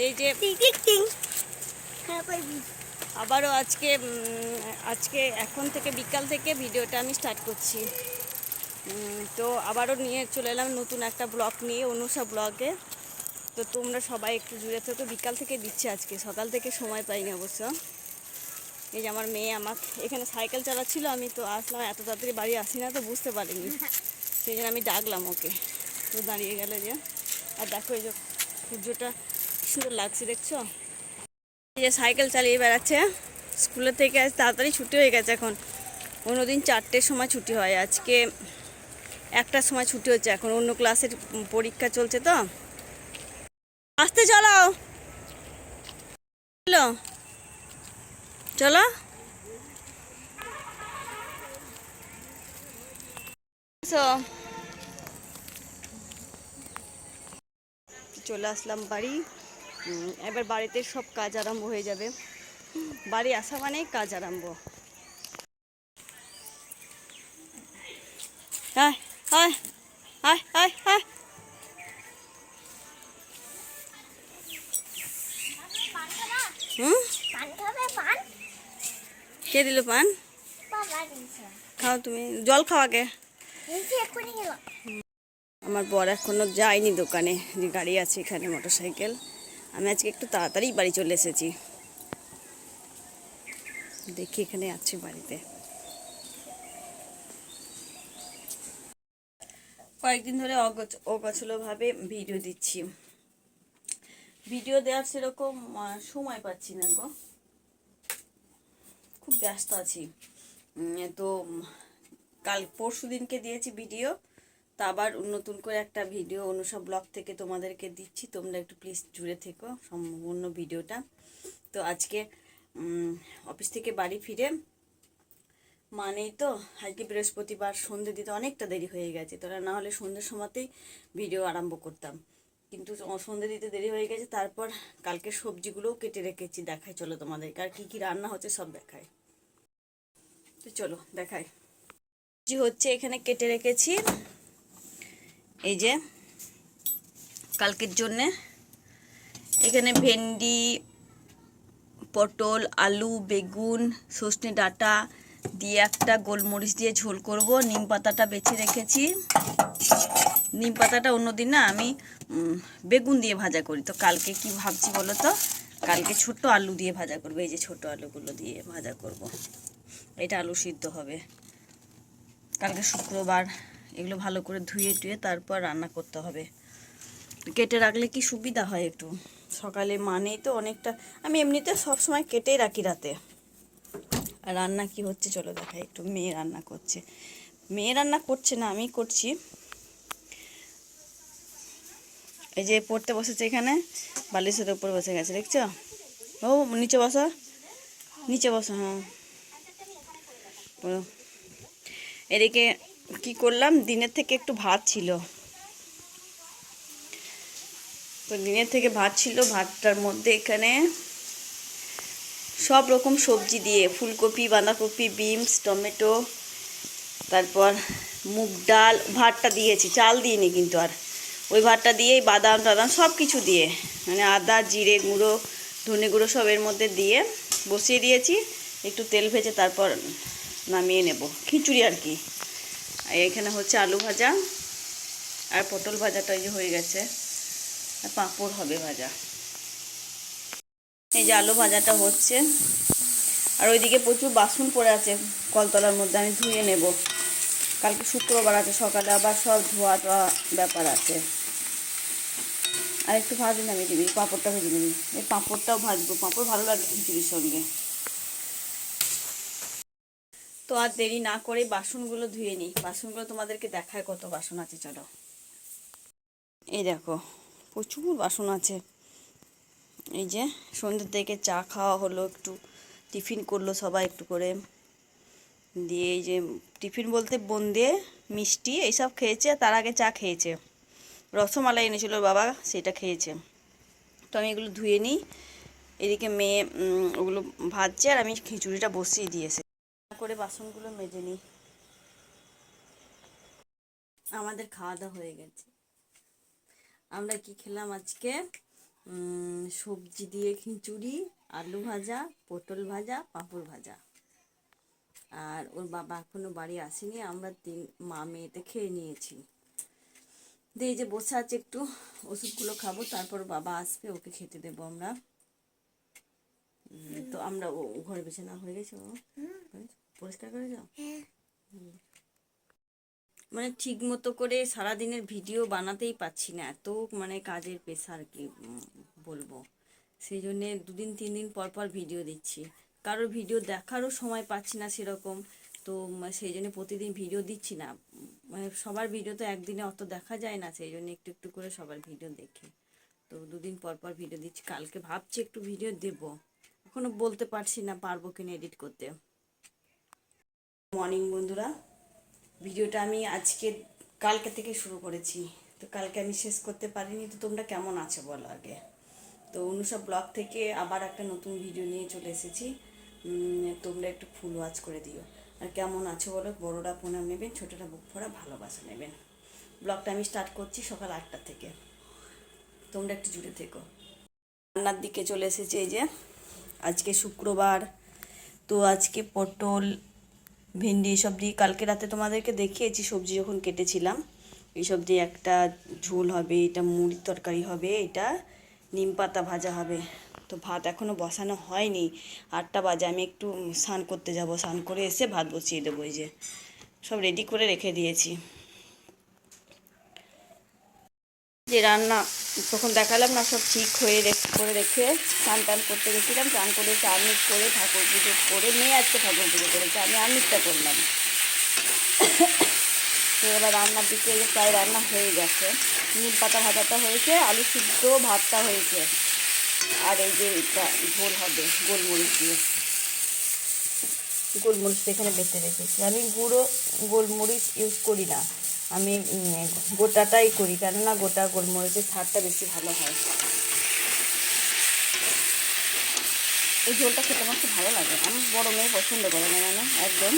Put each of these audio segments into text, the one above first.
এই যে আবারও আজকে এখন থেকে বিকাল থেকে ভিডিওটা আমি স্টার্ট করছি। তো আবারও নিয়ে চলে এলাম নতুন একটা ব্লগ নিয়ে, অনুষা ব্লগে। তো তোমরা সবাই একটু জুড়ে থেকো, বিকাল থেকে দিচ্ছে, আজকে সকাল থেকে সময় পাইনি অবশ্য। এই যে আমার মেয়ে আমাকে এখানে সাইকেল চালাচ্ছিল, আমি তো আসলাম, এত তাড়াতাড়ি বাড়ি আসি না তো বুঝতে পারিনি, সেই জন্য আমি ডাকলাম ওকে। তো দাঁড়িয়ে গেল যে। আর দেখো এই যে সূর্যটা সুন্দর লাগছে, দেখছো? এই যে সাইকেল চালিয়ে বেড়াচ্ছে। স্কুলের থেকে আজ তাড়াতাড়ি ছুটি হয়ে গেছে, এখন অন্যদিন 4টের সময় ছুটি হয়, আজকে 1টার সময় ছুটি হচ্ছে। এখন অন্য ক্লাসের পরীক্ষা চলছে তো। আসতে চালাও, চলো চলো। চলে আসলাম বাড়ি। এবার বাড়িতে সব কাজ আরম্ভ হয়ে যাবে, বাড়ি আসা মানেই কাজ আরম্ভ। হায় হায় হায় হায় হায়। কে দিল পান? খাও, তুমি জল খাও আগে। আমার বর এখনো যায়নি দোকানে, যে গাড়ি আছে এখানে, মোটরসাইকেল। আমি আজকে একটু তাড়াতাড়ি বাড়ি চলে এসেছি। দেখি এখানে আছি বাড়িতে। কয়েকদিন ধরে অগোছালোভাবে ভিডিও দিচ্ছি, ভিডিও দেওয়ার সেরকম সময় পাচ্ছি না গো, খুব ব্যস্ত আছি। তো কাল পরশু দিনকে দিয়েছি ভিডিও, তা আবার নতুন করে একটা ভিডিও অনুষা ব্লগ থেকে তোমাদেরকে দিচ্ছি, তোমরা একটু প্লিজ জুড়ে থেকো সম্পূর্ণ ভিডিওটা। তো আজকে অফিস থেকে বাড়ি ফিরে, মানেই তো আজকে বৃহস্পতিবার, সন্ধ্যে দিতে অনেকটা দেরি হয়ে গেছে, তোরা না হলে সন্ধ্যের সময়তেই ভিডিও আরম্ভ করতাম, কিন্তু সন্ধ্যে দিতে দেরি হয়ে গেছে। তারপর কালকে সবজিগুলোও কেটে রেখেছি, দেখাই চলো তোমাদেরকে, আর কী কী রান্না হচ্ছে সব দেখায়। তো চলো দেখাই। সবজি হচ্ছে এখানে কেটে রেখেছি, এই যে কালকের জন্যে। এখানে ভেন্ডি, পটল, আলু, বেগুন, সজনে ডাঁটা দিয়ে একটা গোলমরিচ দিয়ে ঝোল করব। নিম পাতাটা বেছে রেখেছি, নিম পাতাটা অন্যদিন না আমি বেগুন দিয়ে ভাজা করি, তো কালকে কি ভাবছি বলো তো, কালকে ছোট আলু দিয়ে ভাজা করবো। এই যে ছোট আলুগুলো দিয়ে ভাজা করব, এটা আলু সিদ্ধ হবে। কালকে শুক্রবার, এগুলো ভালো করে ধুয়ে টুয়ে তারপর রান্না করতে হবে। কেটে রাখলে কি সুবিধা হয় একটু, সকালে মানেই তো অনেকটা। আমি এমনিতে সব সময় কেটেই রাখি রাতে। আর রান্না কি হচ্ছে চলো দেখাই একটু। মেয়ে রান্না করছে, মেয়ে রান্না করছে না, আমি করছি। এই যে পড়তে বসেছে এখানে, বালিশের উপর বসে গেছে, দেখছো? ও নিচে বসা, নিচে বসা, হ্যাঁ। এদিকে কি করলাম, দিনের থেকে একটু ভাত ছিল, তো দিনের থেকে ভাত ছিল, ভাতটার মধ্যে এখানে সব রকম সবজি দিয়ে, ফুলকপি, বাঁধাকপি, বিনস, টমেটো, তারপর মুগ ডাল, ভাতটা দিয়েছি, চাল দিইনি কিন্তু। আর ওই ভাতটা দিয়েই বাদাম টাদাম সব কিছু দিয়ে, মানে আদা, জিরে গুঁড়ো, ধনে গুঁড়ো সব এর মধ্যে দিয়ে বসিয়ে দিয়েছি। একটু তেল ভেজে তারপর নামিয়ে নেব, খিচুড়ি আর কি। আর এখানে হচ্ছে আলু ভাজা, আর পটল ভাজাটা এই যে হয়ে গেছে, আর পাঁপড় হবে ভাজা। এই যে আলু ভাজাটা হচ্ছে, আর ওইদিকে প্রচুর বাসন পড়ে আছে কলতলার মধ্যে, আমি ধুয়ে নেব। কালকে শুক্রবার আছে, সকালে আবার সব ধোয়া টোয়া ব্যাপার আছে। আর একটু ভাজি নামিয়ে দিবি, পাঁপড়টা ভেজে নিবি। এই পাঁপড়টাও ভাজবো, পাঁপড় ভালো লাগে খিচুড়ির সঙ্গে। তো আর দেরি না করে বাসনগুলো ধুয়ে নিই, বাসনগুলো তোমাদেরকে দেখায় কত বাসন আছে, চলো। এই দেখো প্রচুর বাসন আছে। এই যে সন্ধ্যের থেকে চা খাওয়া হলো, একটু টিফিন করলো সবাই একটু করে, দিয়ে এই যে টিফিন বলতে বোঁদে, মিষ্টি এইসব খেয়েছে। তার আগে চা খেয়েছে, রসমালাই এনেছিল বাবা, সেটা খেয়েছে। তো আমি এগুলো ধুয়ে নিই, এদিকে মেয়ে ওগুলো ভাজছে, আর আমি খিচুড়িটা বসিয়ে দিয়েছি করে বাসনগুলো মেজে নিই। আমাদের খাওয়া দাওয়া হয়ে গেছে। আমরা কি খেলাম আজকে, সবজি দিয়ে খিচুড়ি, আলু ভাজা, পটল ভাজা, পাঁপড় ভাজা। আর ওর বাবা এখনো বাড়ি আসেনি, আমরা মা মেয়েতে খেয়ে নিয়েছি। দিয়ে এই যে বসে আছে, একটু ওষুধগুলো খাবো, তারপর বাবা আসবে, ওকে খেতে দেবো আমরা। তো আমরা ও ঘরে বিছানা হয়ে গেছে, ও পরিষ্কার করে যাও। মানে ঠিক মতো করে সারাদিনের ভিডিও বানাতেই পাচ্ছি না, এত মানে কাজের প্রেশার কি বলবো। সেই জন্যে 2 দিন 3 দিন পর পর ভিডিও দিচ্ছি, কারোর ভিডিও দেখারও সময় পাচ্ছি না সেরকম। তো সেই জন্য প্রতিদিন ভিডিও দিচ্ছি না, মানে সবার ভিডিও তো একদিনে অত দেখা যায় না, সেই জন্য একটু একটু করে সবার ভিডিও দেখি। তো 2 দিন পর পর ভিডিও দিচ্ছি, কালকে ভাবছি একটু ভিডিও দেব, এখনো বলতে পারছি না পারবো কিনা এডিট করতে। মর্নিং বন্ধুরা, ভিডিওটা আমি কালকে থেকে শুরু করেছি, তো কালকে আমি শেষ করতে পারিনি। তো তোমরা কেমন আছো বলো আগে। তো অনুষা ব্লগ থেকে আবার একটা নতুন ভিডিও নিয়ে চলে এসেছি। তোমরা একটু ফুল ওয়াচ করে দিও। আর কেমন আছো বলো, বড়রা প্রণাম নেবেন, ছোটরা বুক ভরা ভালোবাসা নেবেন। ব্লগটা আমি স্টার্ট করছি সকাল 8টা থেকে, তোমরা একটু জুড়ে থেকো। রান্নার দিকে চলে এসেছি, এই যে আজকে শুক্রবার, তো আজকে পটল ভেন্ডি এসব দিয়ে কালকে রাতে তোমাদেরকে দেখিয়েছি সবজি যখন কেটেছিলাম। এইসব দিয়ে একটা ঝোল হবে, এটা মুড়ির তরকারি হবে, এটা নিম পাতা ভাজা হবে। তো ভাত এখনও বসানো হয়নি, 8টা বাজে, আমি একটু স্নান করতে যাব, স্নান করে এসে ভাত বসিয়ে দেবো। এই যে সব রেডি করে রেখে দিয়েছি। যে রান্না তখন দেখালাম না, সব ঠিক হয়ে করে রেখে স্নান টান করতে গেছিলাম, স্নান করে চামিট করে ঠাকুর পুজো করে, মেয়ে আজকে ঠাকুর পুজো করেছে, আমি আমিরটা করলাম। তো এবার রান্নার দিকে প্রায় রান্না হয়ে গেছে, নিম পাতা ভাজাটা হয়েছে, আলু সিদ্ধ ভাতটা হয়েছে, আর এই যে এটা ঝোল হবে গোলমরিচ দিয়ে। গোলমরিচটা এখানে বেটে রেখেছি, আমি গুঁড়ো গোলমরিচ ইউজ করি না, আমি গোটাটাই করি, কেননা গোটা গোলমরিচের স্বাদটা বেশি ভালো হয়। এই ঝোলটা খেতে আমার খুব ভালো লাগে, আমার বড় মেয়ে পছন্দ করে না, জানো একদম।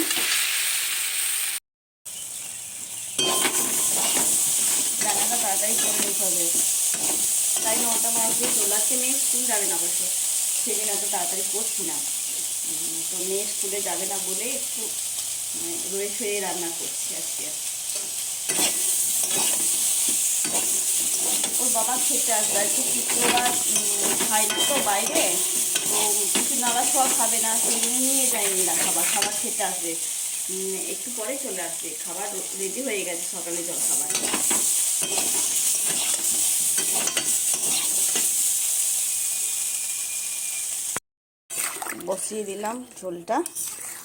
রান্নাটা তাড়াতাড়ি করে নিতে হবে, তাই 9টা বাজে চলে আসছে, মেয়ে স্কুল যাবে না অবশ্য, সেদিন এত তাড়াতাড়ি করছি না। তো মেয়ে স্কুলে যাবে না বলে একটু রয়ে শুয়ে রান্না করছি আজকে। ওর বাবা খেতে আসবে, আজকে শুক্রবার খাই না তো বাইরে, তো কিছু নাড়া খাওয়া খাবে না, সেই জন্য নিয়ে যায়নি না খাবার, খাবার খেতে আসবে একটু পরে চলে আসবে, খাবার রেডি হয়ে গেছে, সকালে জল খাবার। বসিয়ে দিলাম ঝোলটা,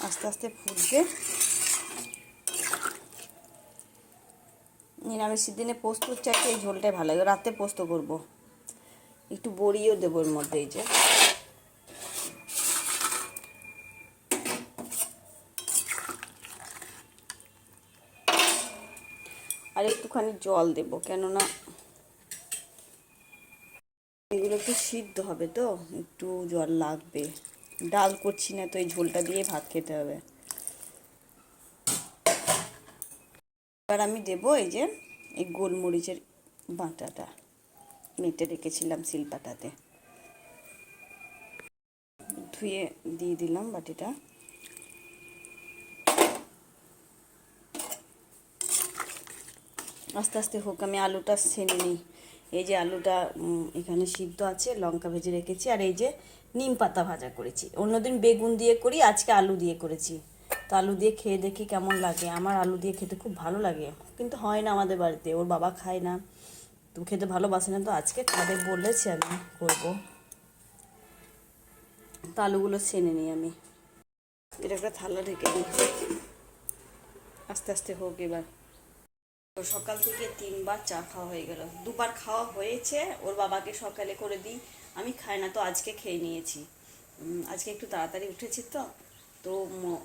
আস্তে আস্তে ফুটবে। নিরামিষের দিনে পোস্তর চাইতে এই ঝোলটাই ভালো লাগে, রাতে পোস্ত করব, একটু বড়িও দেবো এর মধ্যে। এই যে আর একটুখানি জল দেব, কেননা এগুলো একটু সিদ্ধ হবে, তো একটু জল লাগবে, ডাল করছি না তো, এই ঝোলটা দিয়ে ভাত খেতে হবে। এবার আমি দেবো এই যে এই গোলমরিচের বাটাটা, মেটে রেখেছিলাম শিলপাটাতে, ধুয়ে দিয়ে দিলাম বাটিটা। আস্তে আস্তে হোক, আমি আলুটা ছেনে নিই। এই যে আলুটা এখানে সিদ্ধ আছে, লঙ্কা ভেজে রেখেছি, আর এই যে নিম পাতা ভাজা করেছি, অন্যদিন বেগুন দিয়ে করি, আজকে আলু দিয়ে করেছি। তো আলু দিয়ে খেয়ে দেখি কেমন লাগে, আমার আলু দিয়ে খেতে খুব ভালো লাগে, কিন্তু হয় না আমাদের বাড়িতে, ওর বাবা খায় না, তো খেতে ভালোবাসে না, তো আজকে খাবে বলেছি, আমি করবো। তো আলুগুলো ছেনে নিই আমি, এটা একটা থালা ঢেকে দিই, আস্তে আস্তে হোক এবার। তো সকাল থেকে 3বার চা খাওয়া হয়ে গেল, 2বার খাওয়া হয়েছে, ওর বাবাকে সকালে করে দিই, আমি খাই না, তো আজকে খেয়ে নিয়েছি। আজকে একটু তাড়াতাড়ি উঠেছি, তো তো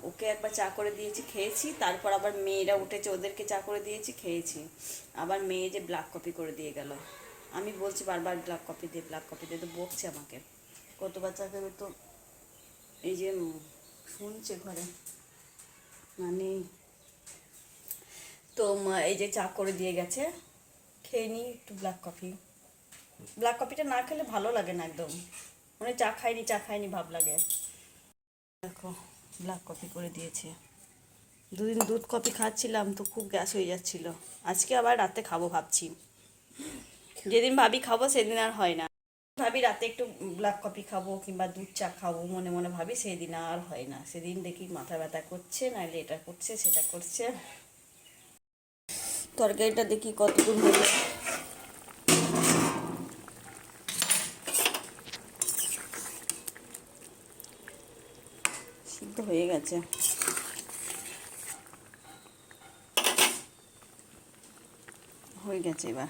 ওকে একবার চা করে দিয়েছি, খেয়েছি, তারপর আবার মেয়েরা উঠেছে, ওদেরকে চা করে দিয়েছি, খেয়েছি। আবার মেয়ে যে ব্ল্যাক কফি করে দিয়ে গেল, আমি বলছি বারবার ব্ল্যাক কফি দে, ব্ল্যাক কফি দে, তো বকছে আমাকে, কতবার চা খাবে। তো এই যে শুনছে ঘরে মানে, তো এই যে চা করে দিয়ে গেছে, খেয়ে নিই একটু ব্ল্যাক কফি। ব্ল্যাক কফিটা না খেলে ভালো লাগে না একদম, মানে চা খাইনি ভাব লাগে। দেখো ব্ল্যাক কফি করে দিয়েছে। দুদিন দুধ কফি খাচ্ছিলাম তো খুব গ্যাস হয়ে যাচ্ছিল, আজকে আবার রাতে খাবো ভাবছি। যেদিন ভাবি খাবো সেদিন আর হয় না। ভাবি রাতে একটু ব্ল্যাক কফি খাবো কিংবা দুধ চা খাবো, মনে মনে ভাবি, সেদিন আর হয় না। সেদিন দেখি মাথা ব্যথা করছে, নাহলে এটা করছে সেটা করছে। তরকারিটা দেখি কতদূর হলো। সিদ্ধ হয়ে গেছে, হয়ে গেছে এবার।